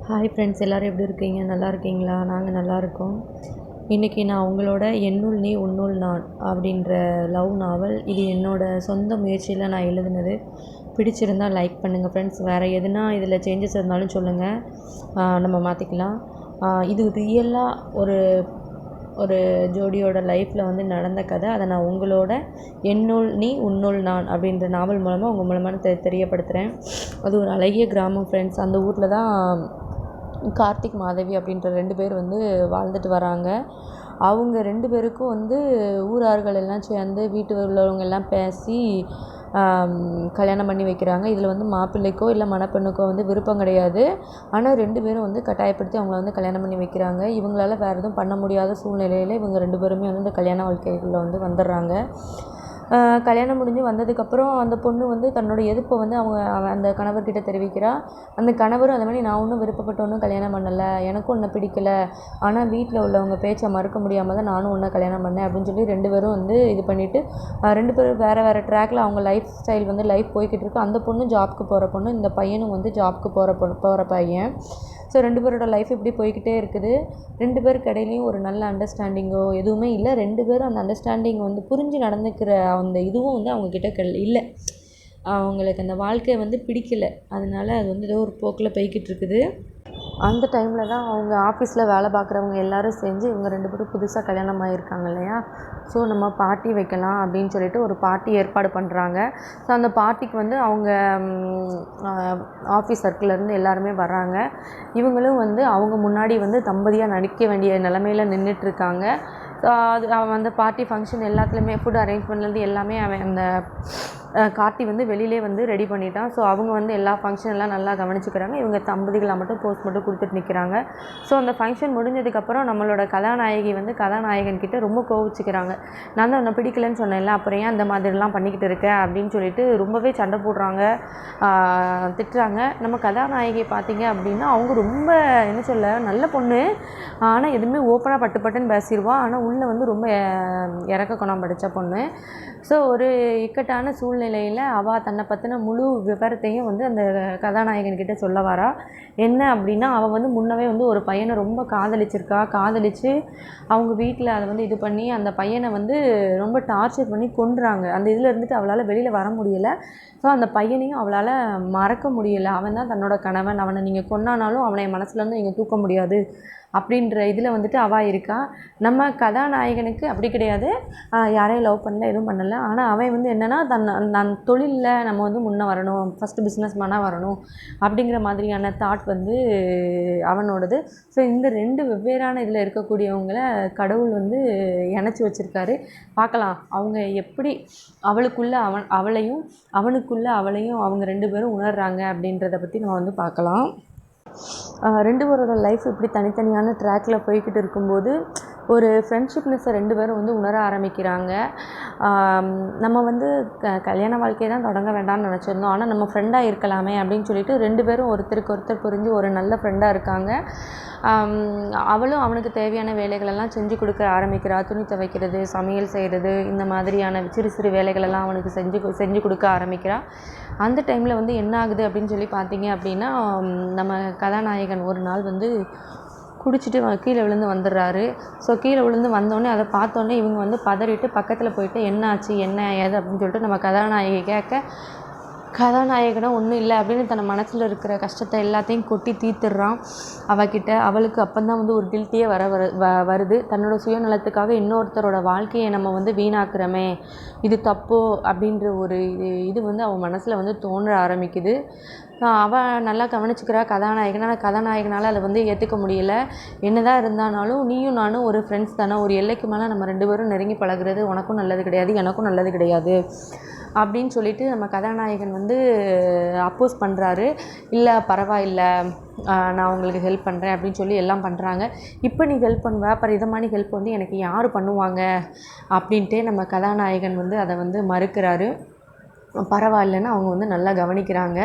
Hi friends, எல்லோரும் எப்படி இருக்கீங்க? நல்லா இருக்கீங்களா? நாங்கள் நல்லாயிருக்கோம். இன்றைக்கி நான் உங்களோட "என்னுள் நீ உன்னுள் நான்" அப்படின்ற லவ் நாவல். இது என்னோடய சொந்த முயற்சியில் நான் எழுதுனது. பிடிச்சிருந்தால் லைக் பண்ணுங்கள் ஃப்ரெண்ட்ஸ். வேறு எதுனா இதில் சேஞ்சஸ் இருந்தாலும் சொல்லுங்கள், நம்ம மாற்றிக்கலாம். இது ரியலாக ஒரு ஒரு ஜோடியோட லைஃப்பில் வந்து நடந்த கதை. அதை நான் உங்களோட "என்னுள் நீ உன்னுள் நான்" அப்படின்ற நாவல் மூலமாக உங்கள் மூலமாக தெரியப்படுத்துகிறேன். அது ஒரு அழகிய கிராமம் ஃப்ரெண்ட்ஸ். அந்த ஊரில் தான் கார்த்திக், மாதவி அப்படின்ற 2 பேர் வந்து வாழ்ந்துட்டு வராங்க. அவங்க 2 பேருக்கும் வந்து ஊரார்கள் எல்லாம் சேர்ந்து வீட்டில் உள்ளவங்க எல்லாம் பேசி கல்யாணம் பண்ணி வைக்கிறாங்க. இதில் வந்து மாப்பிள்ளைக்கோ இல்லை மணப்பெண்ணுக்கோ வந்து விருப்பம் கிடையாது. ஆனால் 2 பேரும் வந்து கட்டாயப்படுத்தி அவங்கள வந்து கல்யாணம் பண்ணி வைக்கிறாங்க. இவங்களால வேறு எதுவும் பண்ண முடியாத சூழ்நிலையில் இவங்க 2 பேருமே வந்து இந்த கல்யாண வாழ்க்கைக்குள்ளே வந்து வந்துடுறாங்க. கல்யாணம் முடிஞ்சு வந்ததுக்கப்புறம் அந்த பொண்ணு வந்து தன்னோட எதிர்ப்பை வந்து அந்த கணவர்கிட்ட தெரிவிக்கிறா. அந்த கணவரும் அதே மாதிரி, "நான் ஒன்றும் விருப்பப்பட்டு ஒன்றும் கல்யாணம் பண்ணலை, எனக்கும் உன்னை பிடிக்கல, ஆனால் வீட்டில் உள்ளவங்க பேச்சை மறுக்க முடியாமல் தான் நானும் உன்னை கல்யாணம் பண்ணேன்" அப்படின்னு சொல்லி 2 பேரும் வந்து இது பண்ணிவிட்டு 2 பேரும் வேறு வேறு ட்ராக்கில் அவங்க லைஃப் ஸ்டைல் வந்து போய்கிட்டு இருக்கு. அந்த பொண்ணு ஜாப்க்கு போகிற பொண்ணு, இந்த பையனும் வந்து ஜாப்க்கு போகிற பையன். ஸோ 2 பேரோட லைஃப் இப்படி போய்கிட்டே இருக்குது. 2 பேருக்கு இடையிலையும் ஒரு நல்ல அண்டர்ஸ்டாண்டிங்கோ எதுவுமே இல்லை. 2 பேரும் அந்த அண்டர்ஸ்டாண்டிங் வந்து புரிஞ்சு நடந்துக்கிற அந்த இதுவும் வந்து அவங்கக்கிட்ட இல்லை. அவங்களுக்கு அந்த வாழ்க்கை வந்து பிடிக்கல. அதனால அது வந்து ஏதோ ஒரு போக்கில் போய்கிட்டு இருக்குது. அந்த டைமில் தான் அவங்க ஆஃபீஸில் வேலை பார்க்குறவங்க எல்லோரும் சேர்ந்து இவங்க 2 பேரும் புதுசாக கல்யாணம் ஆகியிருக்காங்க இல்லையா, ஸோ நம்ம பார்ட்டி வைக்கலாம் அப்படின்னு சொல்லிட்டு ஒரு பார்ட்டி ஏற்பாடு பண்ணுறாங்க. ஸோ அந்த பார்ட்டிக்கு வந்து அவங்க ஆஃபீஸ் சர்க்கிள்லேருந்து எல்லாருமே வர்றாங்க. இவங்களும் வந்து அவங்க முன்னாடி வந்து தம்பதியாக நடிக்க வேண்டிய நிலமையில் நின்றுட்டுருக்காங்க. ஸோ அவன் அந்த பார்ட்டி ஃபங்க்ஷன் எல்லாத்துலேயுமே ஃபுட் அரேஞ்ச்மெண்ட்லேருந்து எல்லாமே அவன் அந்த கார்த்தி வந்து வெளியிலே வந்து ரெடி பண்ணிட்டான். ஸோ அவங்க வந்து எல்லா ஃபங்க்ஷன் எல்லாம் நல்லா கவனிச்சுக்கிறாங்க. இவங்க தம்பதிகளாக மட்டும் போஸ்ட் மட்டும் கொடுத்துட்டு நிற்கிறாங்க. ஸோ அந்த ஃபங்க்ஷன் முடிஞ்சதுக்கப்புறம் நம்மளோட கதாநாயகி வந்து கதாநாயகன்கிட்ட ரொம்ப கோவிச்சுக்கிறாங்க. "நான் தான் உன்னை பிடிக்கலன்னு சொன்னேன்ல, அப்புறம் ஏன் அந்த மாதிரிலாம் பண்ணிக்கிட்டு இருக்க" அப்படின்னு சொல்லிட்டு ரொம்பவே சண்டை போடுறாங்க, திட்டுறாங்க. நம்ம கதாநாயகி பார்த்தீங்க அப்படின்னா அவங்க ரொம்ப என்ன சொல்ல, நல்ல பொண்ணு. ஆனால் எதுவுமே ஓப்பனாக பட்டுன்னு பேசிடுவா. ஆனால் உள்ளே வந்து ரொம்ப இறக்க குணம் படித்த பொண்ணு. ஸோ ஒரு இக்கட்டான சூழ்நிலையில் அவள் தன்னை பற்றின முழு விவரத்தையும் வந்து அந்த கதாநாயகன்கிட்ட சொல்ல வரா. என்ன அப்படின்னா, அவள் வந்து முன்னவே வந்து ஒரு பையனை ரொம்ப காதலித்து அவங்க வீட்டில் அதை வந்து இது பண்ணி அந்த பையனை வந்து ரொம்ப டார்ச்சர் பண்ணி கொன்றுறாங்க. அந்த இதில் இருந்துட்டு அவளால் வெளியில் வர முடியலை. ஸோ அந்த பையனையும் அவளால் மறக்க முடியலை. அவன் தான் தன்னோட கணவன், அவனை நீங்கள் கொன்னானாலும் அவனை என் மனசுலேருந்து நீங்கள் தூக்க முடியாது அப்படின்ற இதில் வந்துட்டு அவள் இருக்கா. நம்ம கதாநாயகனுக்கு அப்படி கிடையாது. யாரையும் லவ் பண்ணல, எதுவும் பண்ணலை. ஆனால் அவன் வந்து என்னென்னா, நான் தொழிலில் நம்ம வந்து முன்னே வரணும், ஃபஸ்ட்டு பிஸ்னஸ் மேனாக வரணும் அப்படிங்கிற மாதிரியான தாட் வந்து அவனோடது. ஸோ இந்த 2 வெவ்வேறான இதில் இருக்கக்கூடியவங்கள கடவுள் வந்து இணைச்சி வச்சுருக்காரு. பார்க்கலாம் அவங்க எப்படி அவளுக்குள்ளே அவளையும் அவனுக்குள்ளே அவளையும் அவங்க 2 பேரும் உணர்றாங்க அப்படின்றத பற்றி நம்ம வந்து பார்க்கலாம். 2 பேரோட லைஃப் இப்படி தனித்தனியான ட்ராக்கில் போய்கிட்டு இருக்கும்போது ஒரு ஃப்ரெண்ட்ஷிப்னஸை 2 பேரும் வந்து உணர ஆரம்பிக்கிறாங்க. நம்ம வந்து கல்யாண வாழ்க்கையை தான் தொடங்க வேண்டாம்னு நினச்சிருந்தோம், ஆனால் நம்ம ஃப்ரெண்டாக இருக்கலாமே அப்படின்னு சொல்லிட்டு 2 பேரும் ஒருத்தருக்கு ஒருத்தர் புரிஞ்சு ஒரு நல்ல ஃப்ரெண்டாக இருக்காங்க. அவளும் அவனுக்கு தேவையான வேலைகளெல்லாம் செஞ்சு கொடுக்க ஆரம்பிக்கிறா. துணி துவைக்கிறது, சமையல் செய்கிறது, இந்த மாதிரியான சிறு சிறு வேலைகளெல்லாம் அவனுக்கு செஞ்சு கொடுக்க ஆரம்பிக்கிறா. அந்த டைமில் வந்து என்ன ஆகுது அப்படின்னு சொல்லி பார்த்தீங்க அப்படின்னா, நம்ம கதாநாயகன் ஒரு நாள் வந்து குடிச்சிட்டு கீழே விழுந்து வந்துடுறாரு. ஸோ கீழே விழுந்து வந்தோடனே அதை பார்த்தோன்னே இவங்க வந்து பதறிட்டு பக்கத்தில் போயிட்டு என்ன ஆச்சு என்ன ஏது அப்படின்னு சொல்லிட்டு நம்ம கதாநாயகி கேட்க, கதாநாயகனும் ஒன்றும் இல்லை அப்படின்னு தன் மனசில் இருக்கிற கஷ்டத்தை எல்லாத்தையும் கொட்டி தீர்த்துடுறான் அவகிட்ட. அவளுக்கு அப்போந்தான் வந்து ஒரு கில்ட்டியே வருது. தன்னோட சுயநலத்துக்காக இன்னொருத்தரோட வாழ்க்கையை நம்ம வந்து வீணாக்குறோமே, இது தப்போ அப்படின்ற ஒரு இது வந்து அவன் மனசில் வந்து தோன்ற ஆரம்பிக்குது. அவள் நல்லா கவனிச்சுக்கிறா கதாநாயகன். ஆனால் கதாநாயகனால் அதை வந்து ஏற்றுக்க முடியல. என்னதான் இருந்தாலும் நீயும் நானும் ஒரு ஃப்ரெண்ட்ஸ் தானே, ஒரு எல்லைக்கு மேலே நம்ம 2 பேரும் நெருங்கி பழகுறது உனக்கும் நல்லது கிடையாது, எனக்கும் நல்லது கிடையாது அப்படின்னு சொல்லிட்டு நம்ம கதாநாயகன் வந்து அப்போஸ் பண்ணுறாரு. இல்லை பரவாயில்ல, நான் உங்களுக்கு ஹெல்ப் பண்ணுறேன் அப்படின்னு சொல்லி எல்லாம் பண்ணுறாங்க. இப்போ நீ ஹெல்ப் பண்ணுவ, அப்புறம் இதை மாதிரி ஹெல்ப் வந்து எனக்கு யார் பண்ணுவாங்க அப்படின்ட்டே நம்ம கதாநாயகன் வந்து அதை வந்து மறுக்கிறாரு. பரவாயில்லன்னு அவங்க வந்து நல்லா கவனிக்கிறாங்க.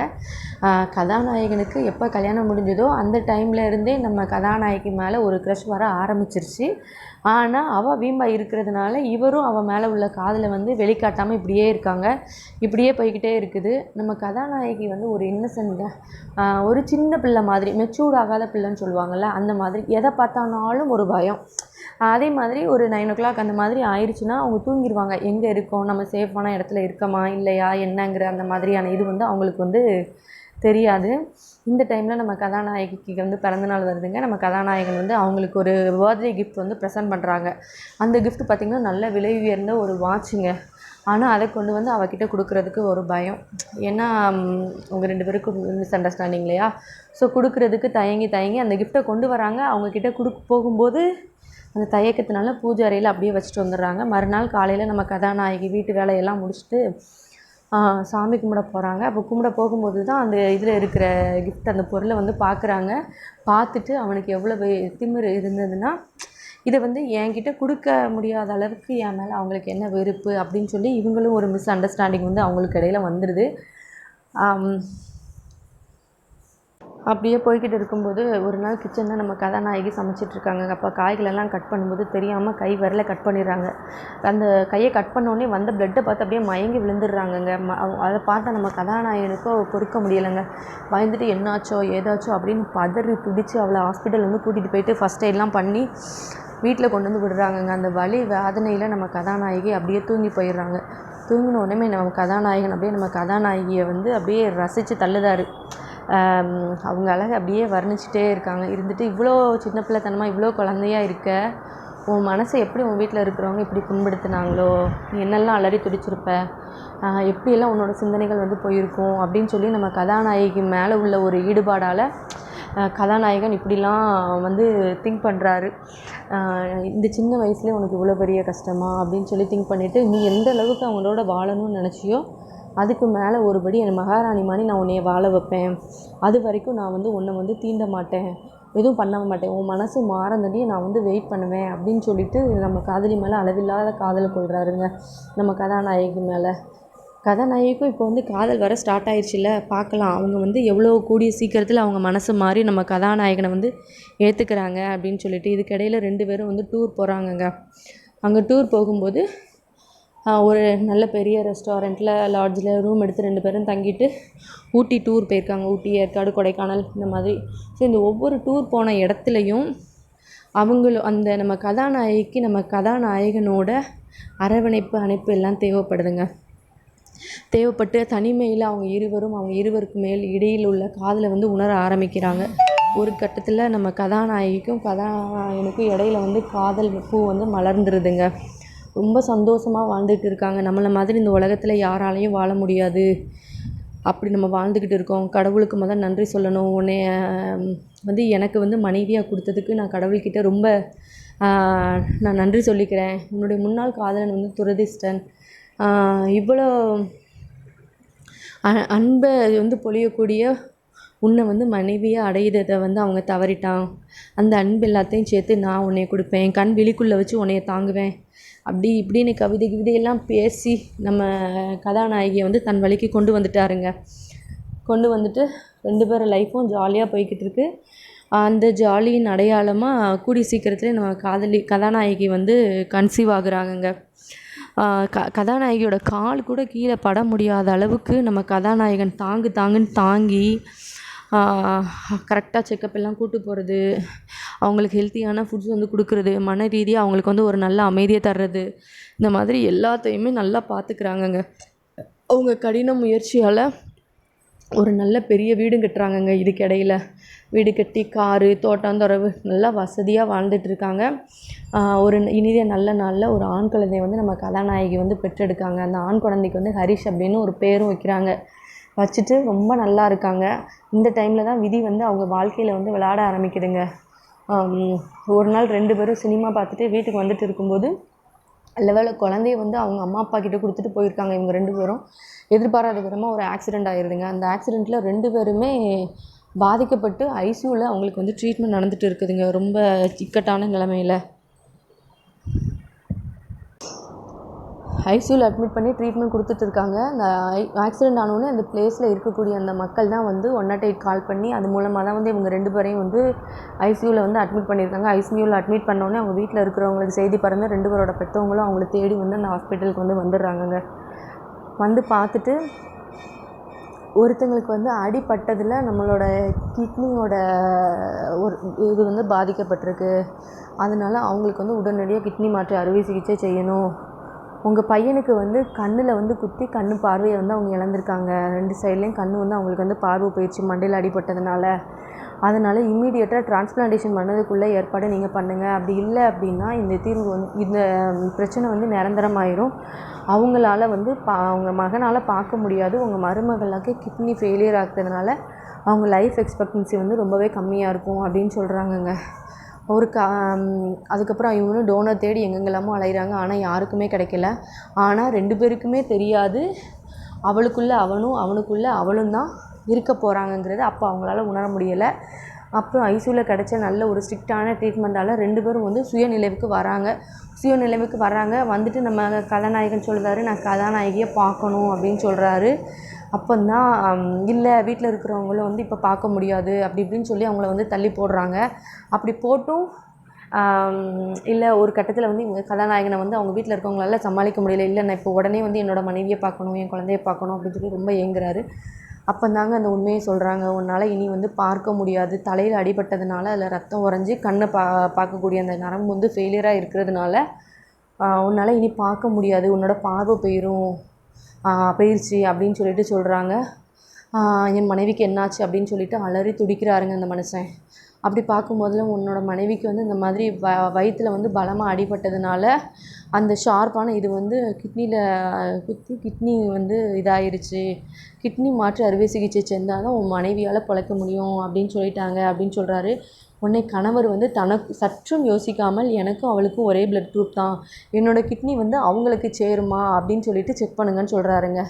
கதாநாயகனுக்கு எப்போ கல்யாணம் முடிஞ்சதோ அந்த டைமில் இருந்தே நம்ம கதாநாயகி மேலே ஒரு க்ரஷ் வர ஆரம்பிச்சிருச்சு. ஆனால் அவள் வீம்பா இருக்கிறதுனால இவரும் அவள் மேலே உள்ள காதலை வந்து வெளிக்காட்டாமல் இப்படியே இருக்காங்க. இப்படியே போய்கிட்டே இருக்குது. நம்ம கதாநாயகி வந்து ஒரு இன்னசென்ட்ங்க, ஒரு சின்ன பிள்ளை மாதிரி, மெச்சூர்ட் ஆகாத பிள்ளைன்னு சொல்லுவாங்கள்ல, அந்த மாதிரி எதை பார்த்தானாலும் ஒரு பயம். அதே மாதிரி ஒரு 9 அந்த மாதிரி ஆயிடுச்சுன்னா அவங்க தூங்கிடுவாங்க. எங்கே இருக்கோம், நம்ம சேஃபான இடத்துல இருக்கோமா இல்லையா என்னங்கிற அந்த மாதிரியான இது வந்து அவங்களுக்கு வந்து தெரியாது. இந்த டைமில் நம்ம கதாநாயகிக்கு வந்து பிறந்தநாள் வருதுங்க. நம்ம கதாநாயகன் வந்து அவங்களுக்கு ஒரு பர்த்டே கிஃப்ட் வந்து ப்ரெசென்ட் பண்ணுறாங்க. அந்த கிஃப்ட் பார்த்திங்கன்னா நல்ல விலை உயர்ந்த ஒரு வாட்சுங்க. ஆனால் அதை கொண்டு வந்து அவகிட்ட கொடுக்குறதுக்கு ஒரு பயம். ஏன்னா அவங்க 2 பேருக்கும் மிஸ் அண்டர்ஸ்டாண்டிங் இல்லையா. ஸோ கொடுக்குறதுக்கு தயங்கி அந்த கிஃப்ட்டை கொண்டு வராங்க. அவங்கக்கிட்ட போகும்போது அந்த தயக்கத்தினால பூஜை அறையில் அப்படியே வச்சுட்டு வந்துடுறாங்க. மறுநாள் காலையில் நம்ம கதாநாயகி வீட்டு வேலையெல்லாம் முடிச்சுட்டு சாமி கும்பிட போகிறாங்க. அப்போ கும்பிட போகும்போது தான் அந்த இதில் இருக்கிற கிஃப்ட், அந்த பொருளை வந்து பார்க்குறாங்க. பார்த்துட்டு அவனுக்கு எவ்வளவு திமிரு இருந்ததுன்னா, இதை வந்து என்கிட்ட கொடுக்க முடியாத அளவுக்கு என் மேலே அவங்களுக்கு என்ன வெறுப்பு அப்படின்னு சொல்லி இவங்களும் ஒரு மிஸ் அண்டர்ஸ்டாண்டிங் வந்து அவங்களுக்கு இடையில் வந்துடுது. அப்படியே போய்கிட்டு இருக்கும்போது ஒரு நாள் கிச்சனில் நம்ம கதாநாயகி சமைச்சிட்ருக்காங்க. அப்போ காய்களெல்லாம் கட் பண்ணும்போது தெரியாமல் கை விரலை கட் பண்ணிடுறாங்க. அந்த கையை கட் பண்ணோடனே வந்த ப்ளட்டை பார்த்து அப்படியே மயங்கி விழுந்துடுறாங்கங்க. அதை பார்த்தா நம்ம கதாநாயகனுக்கோ பொறுக்க முடியலைங்க. பயந்துட்டு என்னாச்சோ ஏதாச்சோ அப்படின்னு பதறி துடித்து அவளை ஹாஸ்பிட்டல் வந்து கூட்டிகிட்டு போயிட்டு ஃபஸ்ட் எய்ட்லாம் பண்ணி வீட்டில் கொண்டு வந்து விடுறாங்கங்க. அந்த வலி வேதனையில் நம்ம கதாநாயகி அப்படியே தூங்கி போயிடுறாங்க. தூங்கின உடனே நம்ம கதாநாயகன் அப்படியே நம்ம கதாநாயகியை வந்து அப்படியே ரசித்து தள்ளுதாரு. அவங்க அழகை அப்படியே வர்ணிச்சிட்டே இருக்காங்க. இருந்துட்டு இவ்வளோ சின்ன பிள்ளைத்தனமாக இவ்வளோ குழந்தையாக இருக்க, உன் மனசை எப்படி உன் வீட்டில் இருக்கிறவங்க இப்படி புண்படுத்தினாங்களோ, நீ என்னெல்லாம் அலறி துடிச்சிருப்ப, எப்படியெல்லாம் உன்னோட சிந்தனைகள் வந்து போயிருக்கும் அப்படின்னு சொல்லி நம்ம கதாநாயகி மேலே உள்ள ஒரு ஈடுபாடால் கதாநாயகன் இப்படிலாம் வந்து திங்க் பண்ணுறாரு. இந்த சின்ன வயசுலேயே உனக்கு இவ்வளோ பெரிய கஷ்டமா அப்படின்னு சொல்லி திங்க் பண்ணிவிட்டு, நீ எந்த அளவுக்கு அவங்களோட வாழணும்னு நினச்சியோ அதுக்கு மேலே ஒருபடி என் மகாராணி மாதிரி நான் உன்னைய வாழ வைப்பேன். அது வரைக்கும் நான் வந்து உன்னை வந்து தீண்ட மாட்டேன், எதுவும் பண்ண மாட்டேன், உன் மனசு மாறந்தடியும் நான் வந்து வெயிட் பண்ணுவேன் அப்படின்னு சொல்லிட்டு நம்ம காதலி மேலே அளவில்லாத காதலை கொள்கிறாருங்க நம்ம கதாநாயகி மேலே. கதாநாயகிக்கும் இப்போ வந்து காதல் வர ஸ்டார்ட் ஆயிடுச்சுல்ல, பார்க்கலாம் அவங்க வந்து எவ்வளோ கூடிய சீக்கிரத்தில் அவங்க மனசு மாறி நம்ம கதாநாயகனை வந்து ஏற்றுக்கிறாங்க அப்படின்னு சொல்லிட்டு. இதுக்கிடையில் 2 பேரும் வந்து டூர் போகிறாங்கங்க. அங்கே டூர் போகும்போது ஒரு நல்ல பெரிய ரெஸ்டாரண்ட்டில் லாட்ஜில் ரூம் எடுத்து 2 பேரும் தங்கிட்டு ஊட்டி டூர் போயிருக்காங்க. ஊட்டி, ஏற்காடு, கொடைக்கானல் இந்த மாதிரி. ஸோ இந்த ஒவ்வொரு டூர் போன இடத்துலையும் அவங்களும் அந்த நம்ம கதாநாயகிக்கு நம்ம கதாநாயகனோட அரவணைப்பு அணைப்பு எல்லாம் தேவைப்பட்டு தனிமையில் அவங்க இருவருக்கு மேல் இடையில் உள்ள காதலை வந்து உணர ஆரம்பிக்கிறாங்க. ஒரு கட்டத்தில் நம்ம கதாநாயகிக்கும் கதாநாயகனுக்கும் இடையில் வந்து காதல் பூ வந்து மலர்ந்துருதுங்க. ரொம்ப சந்தோஷமாக வாழ்ந்துட்டு இருக்காங்க. நம்மளை மாதிரி இந்த உலகத்தில் யாராலையும் வாழ முடியாது, அப்படி நம்ம வாழ்ந்துக்கிட்டு இருக்கோம். கடவுளுக்கு நன்றி சொல்லணும். உன்னைய வந்து எனக்கு வந்து மனைவியாக கொடுத்ததுக்கு நான் கடவுள்கிட்ட ரொம்ப நான் நன்றி சொல்லிக்கிறேன். உன்னுடைய முன்னாள் காதலன் வந்து துரதிர்ஷ்டன், இவ்வளோ அன்பை வந்து பொழியக்கூடிய உன்னை வந்து மனைவியாக அடையிறதை வந்து அவங்க தவறிட்டான். அந்த அன்பு எல்லாத்தையும் சேர்த்து நான் உன்னைய கொடுப்பேன், கண் விழிக்குள்ளே வச்சு உன்னைய தாங்குவேன், அப்படி இப்படின்னு கவிதையெல்லாம் பேசி நம்ம கதாநாயகியை வந்து தன் வழிக்கு கொண்டு வந்துட்டாருங்க. கொண்டு வந்துட்டு 2 பேர் லைஃப்பும் ஜாலியாக போய்கிட்டு இருக்கு. அந்த ஜாலியின் அடையாளமாக கூடிய சீக்கிரத்துலேயே நம்ம கதாநாயகி வந்து கன்சீவ் ஆகுறாங்கங்க. கதாநாயகியோட கால் கூட கீழே பட முடியாத அளவுக்கு நம்ம கதாநாயகன் தாங்குன்னு தாங்கி கரெக்டாக செக்கப் எல்லாம் கூட்டு போகிறது, அவங்களுக்கு ஹெல்த்தியான ஃபுட்ஸ் வந்து கொடுக்குறது, மன ரீதியாக அவங்களுக்கு வந்து ஒரு நல்ல அமைதியை தர்றது, இந்த மாதிரி எல்லாத்தையுமே நல்லா பார்த்துக்கிறாங்கங்க. அவங்க கடின முயற்சியால் ஒரு நல்ல பெரிய வீடும் கட்டுறாங்கங்க. இதுக்கிடையில் வீடு கட்டி காரு, தோட்டந்தொரவு நல்லா வசதியாக வாழ்ந்துட்டுருக்காங்க. ஒரு இனிய நல்ல நாளில் ஒரு ஆண் குழந்தையை வந்து நம்ம கதாநாயகி வந்து பெற்றெடுக்காங்க. அந்த ஆண் குழந்தைக்கு வந்து ஹரிஷ் அப்படின்னு ஒரு பேரும் வைக்கிறாங்க. வச்சுட்டு ரொம்ப நல்லா இருக்காங்க. இந்த டைமில் தான் விதி வந்து அவங்க வாழ்க்கையில் வந்து விளையாட ஆரம்பிக்குதுங்க. ஒரு நாள் 2 பேரும் சினிமா பார்த்துட்டு வீட்டுக்கு வந்துட்டு இருக்கும்போது லெவலில் குழந்தைய வந்து அவங்க அம்மா அப்பா கிட்ட கொடுத்துட்டு போயிருக்காங்க. இவங்க 2 பேரும் எதிர்பாராத விதமாக ஒரு ஆக்சிடெண்ட் ஆகிடுதுங்க. அந்த ஆக்சிடெண்ட்டில் 2 பேருமே பாதிக்கப்பட்டு ஐசியூவில் அவங்களுக்கு வந்து ட்ரீட்மெண்ட் நடந்துகிட்டு இருக்குதுங்க, ரொம்ப இக்கட்டான நிலமையில். ஐசியூவில் அட்மிட் பண்ணி ட்ரீட்மெண்ட் கொடுத்துட்ருக்காங்க. அந்த ஆக்சிடெண்ட் ஆனோடனே அந்த பிளேஸில் இருக்கக்கூடிய அந்த மக்கள் தான் வந்து 108 கால் பண்ணி அது மூலமாக தான் வந்து இவங்க 2 பேரையும் வந்து ஐசியூவில் வந்து அட்மிட் பண்ணியிருக்காங்க. ஐசியூவில் அட்மிட் பண்ணோடனே அவங்க வீட்டில் இருக்கிறவங்களுக்கு செய்தி பறந்து 2 பேரோட பெற்றவங்களும் அவங்கள தேடி வந்து அந்த ஹாஸ்பிட்டலுக்கு வந்து வந்துடுறாங்கங்க. வந்து பார்த்துட்டு ஒருத்தங்களுக்கு வந்து அடிபட்டதில் நம்மளோட கிட்னியோட ஒரு இது வந்து பாதிக்கப்பட்டிருக்கு. அதனால அவங்களுக்கு வந்து உடனடியாக கிட்னி மாற்று அறுவை சிகிச்சை செய்யணும். உங்கள் பையனுக்கு வந்து கண்ணில் வந்து குத்தி கண் பார்வையை வந்து அவங்க இழந்திருக்காங்க. 2 சைட்லேயும் கண் வந்து அவங்களுக்கு வந்து பார்வை போயிடுச்சு மண்டையில் அடிபட்டதுனால. அதனால் இம்மீடியட்டாக டிரான்ஸ்பிளான்டேஷன் பண்ணதுக்குள்ளே ஏற்பாடு நீங்கள் பண்ணுங்கள். அப்படி இல்லை அப்படின்னா இந்த தீர்வு வந்து இந்த பிரச்சனை வந்து நிரந்தரமாயிரும். அவங்களால வந்து அவங்க மகனால் பார்க்க முடியாது. உங்கள் மருமகளுக்கு கிட்னி ஃபெயிலியர் ஆகுறதுனால அவங்க லைஃப் எக்ஸ்பெக்டன்சி வந்து ரொம்பவே கம்மியாக இருக்கும் அப்படின்னு சொல்கிறாங்கங்க. அதுக்கப்புறம் இவங்களும் டோனர் தேடி எங்கெங்கெல்லாமோ அலைகிறாங்க. ஆனால் யாருக்குமே கிடைக்கல. ஆனால் 2 பேருக்குமே தெரியாது அவளுக்குள்ளே அவனும் அவனுக்குள்ளே அவளும் தான் இருக்க போகிறாங்கங்கிறது அப்போ அவங்களால உணர முடியலை. அப்புறம் ஐசியூவில் கிடைச்ச நல்ல ஒரு ஸ்ட்ரிக்டான ட்ரீட்மெண்ட்டால் 2 பேரும் வந்து சுயநிலைவுக்கு வராங்க. வந்துட்டு நம்ம கதாநாயகன் சொல்கிறாரு, நான் கதாநாயகியை பார்க்கணும் அப்படின்னு சொல்கிறாரு. அப்போந்தான் இல்லை வீட்டில் இருக்கிறவங்களும் வந்து இப்போ பார்க்க முடியாது அப்படி இப்படின்னு சொல்லி அவங்கள வந்து தள்ளி போடுறாங்க. அப்படி போட்டும் இல்லை ஒரு கட்டத்தில் வந்து இவங்க கதாநாயகனை வந்து அவங்க வீட்டில் இருக்கவங்களால சமாளிக்க முடியல. இல்லை நான் இப்போ உடனே வந்து என்னோடய மனைவியை பார்க்கணும், என் குழந்தைய பார்க்கணும் அப்படின்னு சொல்லி ரொம்ப ஏங்குறாரு. அப்போந்தாங்க அந்த உண்மையை சொல்கிறாங்க. உன்னால் இனி வந்து பார்க்க முடியாது. தலையில் அடிபட்டதுனால அதில் ரத்தம் உறைஞ்சி கண்ணை பார்க்கக்கூடிய அந்த நரம்பு வந்து ஃபெயிலியராக இருக்கிறதுனால உன்னால் இனி பார்க்க முடியாது. உன்னோட பார்வை போயிடுச்சு அப்படின்னு சொல்லிட்டு சொல்கிறாங்க. என் மனைவிக்கு என்னாச்சு அப்படின்னு சொல்லிட்டு அலறி துடிக்கிறாருங்க அந்த மனுஷன். அப்படி பார்க்கும்போதுல உன்னோட மனைவிக்கு வந்து இந்த மாதிரி வயிற்றில் வந்து பலமாக அடிபட்டதுனால அந்த ஷார்ப்பான இது வந்து கிட்னியில் குத்தி கிட்னி வந்து இதாயிருச்சு. கிட்னி மாற்று அறுவை சிகிச்சை செஞ்சால் தான் உன் மனைவியால் பிழைக்க முடியும் அப்படின்னு சொல்லிட்டாங்க அப்படின்னு சொல்கிறாரு. உடனே கணவர் வந்து தனக்கு சற்றும் யோசிக்காமல் எனக்கும் அவளுக்கும் ஒரே பிளட் குரூப் தான், என்னோடய கிட்னி வந்து அவங்களுக்கு சேருமா அப்படின்னு சொல்லிட்டு செக் பண்ணுங்கன்னு சொல்கிறாருங்க.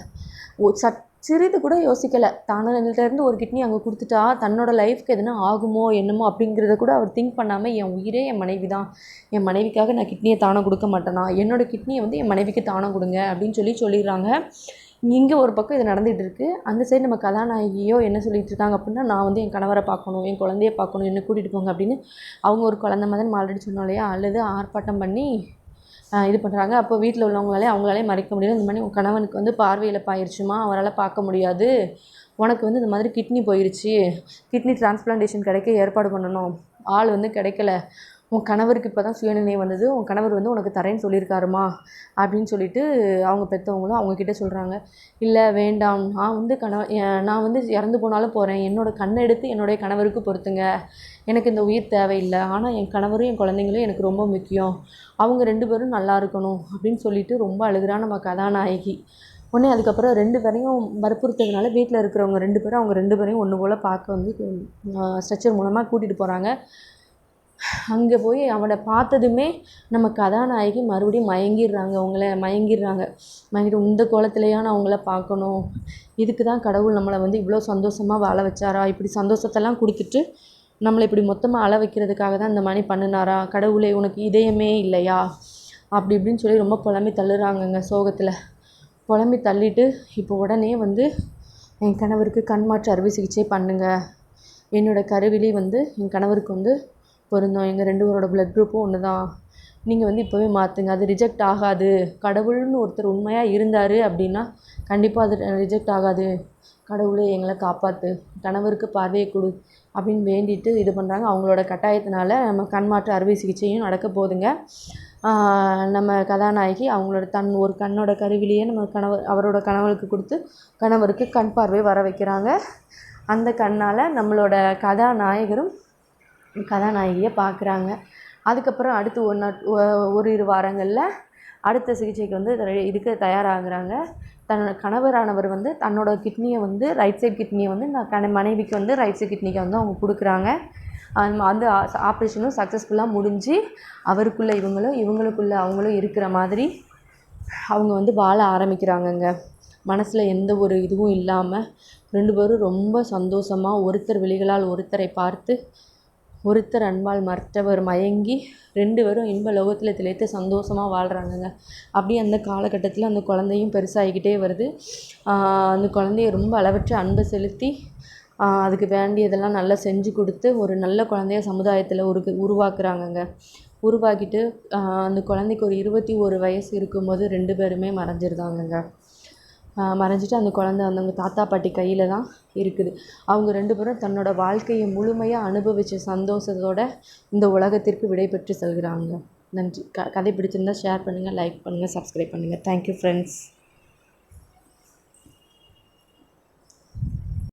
சிறிது கூட யோசிக்கலை. தன்னிடருந்து ஒரு கிட்னி அங்கே கொடுத்துட்டா தன்னோட லைஃப்க்கு எதுனா ஆகுமோ என்னமோ அப்படிங்கிறத கூட அவர் திங்க் பண்ணாமல் என் உயிரே என் மனைவி தான், என் மனைவிக்காக நான் கிட்னியை தானம் கொடுக்க மாட்டேனா, என்னோடய கிட்னியை வந்து என் மனைவிக்கு தானம் கொடுங்க அப்படின்னு சொல்லிடுறாங்க. இங்கே ஒரு பக்கம் இது நடந்துகிட்டு இருக்குது. அந்த சைடு நம்ம கதாநாயகியோ என்ன சொல்லிகிட்டு இருக்காங்க அப்படின்னா, நான் வந்து என் கணவரை பார்க்கணும், என் குழந்தைய பார்க்கணும், என்னை கூட்டிகிட்டு போங்க அப்படின்னு அவங்க ஒரு குழந்தை மாதிரி நம்ம ஆல்ரெடி சொன்னோம் இல்லையா, அழுது ஆர்ப்பாட்டம் பண்ணி இது பண்ணுறாங்க. அப்போ வீட்டில் அவங்களாலே மறைக்க முடியல. இந்த மாதிரி உன் கணவனுக்கு வந்து பார்வை இழப்பாயிருச்சுமா, அவரால் பார்க்க முடியாது, உனக்கு வந்து இந்த மாதிரி கிட்னி போயிடுச்சு, கிட்னி டிரான்ஸ்பிளான்டேஷன் கிடைக்க ஏற்பாடு பண்ணணும், ஆள் வந்து கிடைக்கல, உன் கணவருக்கு இப்போ தான் சுயநினைவு வந்தது, உன் கணவர் வந்து உனக்கு தரேன்னு சொல்லியிருக்காருமா அப்படின்னு சொல்லிட்டு அவங்க பெற்றவங்களும் அவங்கக்கிட்ட சொல்கிறாங்க. இல்லை வேண்டாம், நான் வந்து இறந்து போனாலும் போகிறேன், என்னோடய கண்ணை எடுத்து என்னுடைய கணவருக்கு பொறுத்துங்க, எனக்கு இந்த உயிர் தேவையில்லை, ஆனால் என் கணவரும் என் குழந்தைங்களும் எனக்கு ரொம்ப முக்கியம், அவங்க 2 பேரும் நல்லா இருக்கணும் அப்படின்னு சொல்லிட்டு ரொம்ப அழுகிறான் நம்ம கதாநாயகி. உடனே அதுக்கப்புறம் 2 பேரையும் வற்புறுத்ததுனால வீட்டில் இருக்கிறவங்க 2 பேரும் அவங்க 2 பேரையும் ஒன்று போல் பார்க்க வந்து ஸ்ட்ரெச்சர் மூலமாக கூட்டிகிட்டு போகிறாங்க. அங்கே போய் அவனை பார்த்ததுமே நம்ம கதாநாயகி மறுபடியும் மயங்கிடுறாங்க. இந்த கோலத்துலையா நான் அவங்கள பார்க்கணும், இதுக்கு தான் கடவுள் நம்மளை வந்து இவ்வளோ சந்தோஷமாக வாழ வச்சாரா, இப்படி சந்தோஷத்தெல்லாம் கொடுத்துட்டு நம்மளை இப்படி மொத்தமாக அழ வைக்கிறதுக்காக தான் இந்த மாதிரி பண்ணினாரா, கடவுளே உனக்கு இதயமே இல்லையா அப்படி இப்படின்னு சொல்லி ரொம்ப புலம்பி தள்ளுறாங்கங்க சோகத்தில். புலம்பி தள்ளிட்டு இப்போ உடனே வந்து என் கணவருக்கு கண் மாற்று அறுவை சிகிச்சை பண்ணுங்க, என்னோடய கருவிலி வந்து என் கணவருக்கு வந்து பொருந்தோம், எங்கள் 2 பேரோட பிளட் குரூப்பும் ஒன்று தான், நீங்கள் வந்து இப்போவே மாற்றுங்க, அது ரிஜெக்ட் ஆகாது, கடவுள்னு ஒருத்தர் உண்மையாக இருந்தார் அப்படின்னா கண்டிப்பாக அது ரிஜெக்ட் ஆகாது, கடவுளே எங்களை காப்பாற்று, கணவருக்கு பார்வையை கொடு அப்படின்னு வேண்டிட்டு இது பண்ணுறாங்க. அவங்களோட கட்டாயத்தினால நம்ம கண் மாற்று அறுவை சிகிச்சையும் நடக்க போகுதுங்க. நம்ம கதாநாயகி அவங்களோட ஒரு கண்ணோட கருவிலேயே நம்ம அவரோட கணவருக்கு கொடுத்து கணவருக்கு கண் பார்வை வர வைக்கிறாங்க. அந்த கண்ணால் நம்மளோட கதாநாயகரும் கதாநாயகியை பார்க்குறாங்க. அதுக்கப்புறம் அடுத்து ஓரிரு வாரங்களில் அடுத்த சிகிச்சைக்கு வந்து இதுக்கு தயாராகிறாங்க. தன்னோட கணவரானவர் வந்து தன்னோட கிட்னியை வந்து ரைட் சைட் கிட்னியை வந்து மனைவிக்கு வந்து ரைட் சைட் கிட்னிக்கு வந்து அவங்க கொடுக்குறாங்க. அந்த ஆப்ரேஷனும் சக்ஸஸ்ஃபுல்லாக முடிஞ்சு அவருக்குள்ளே இவங்களுக்குள்ளே அவங்களும் இருக்கிற மாதிரி அவங்க வந்து வாழ ஆரம்பிக்கிறாங்கங்க. மனசில் எந்த ஒரு இதுவும் இல்லாமல் 2 பேரும் ரொம்ப சந்தோஷமாக ஒருத்தர் விழிகளால் ஒருத்தரை பார்த்து ஒருத்தர் அன்பால் மற்றவர் மயங்கி 2 பேரும் இன்ப லோகத்தில் திளைத்து சந்தோஷமாக வாழ்கிறாங்கங்க. அப்படியே அந்த காலகட்டத்தில் அந்த குழந்தையும் பெருசாகிக்கிட்டே வருது. அந்த குழந்தைய ரொம்ப அளவற்ற அன்பை செலுத்தி அதுக்கு வேண்டியதெல்லாம் நல்லா செஞ்சு கொடுத்து ஒரு நல்ல குழந்தைய சமுதாயத்தில் உருவாக்குறாங்கங்க. உருவாக்கிட்டு அந்த குழந்தைக்கு ஒரு 21 வயசு இருக்கும்போது 2 பேருமே மறைஞ்சிருந்தாங்கங்க. மறைஞ்சிட்டு அந்த குழந்தை அவங்க தாத்தா பாட்டி கையில் தான் இருக்குது. அவங்க 2 பேரும் தன்னோட வாழ்க்கையை முழுமையாக அனுபவித்த சந்தோஷத்தோட இந்த உலகத்திற்கு விடைபெற்று செல்கிறாங்க. நன்றி. கதை பிடிச்சிருந்தால் ஷேர் பண்ணுங்கள், லைக் பண்ணுங்கள், சப்ஸ்கிரைப் பண்ணுங்கள். Thank you friends.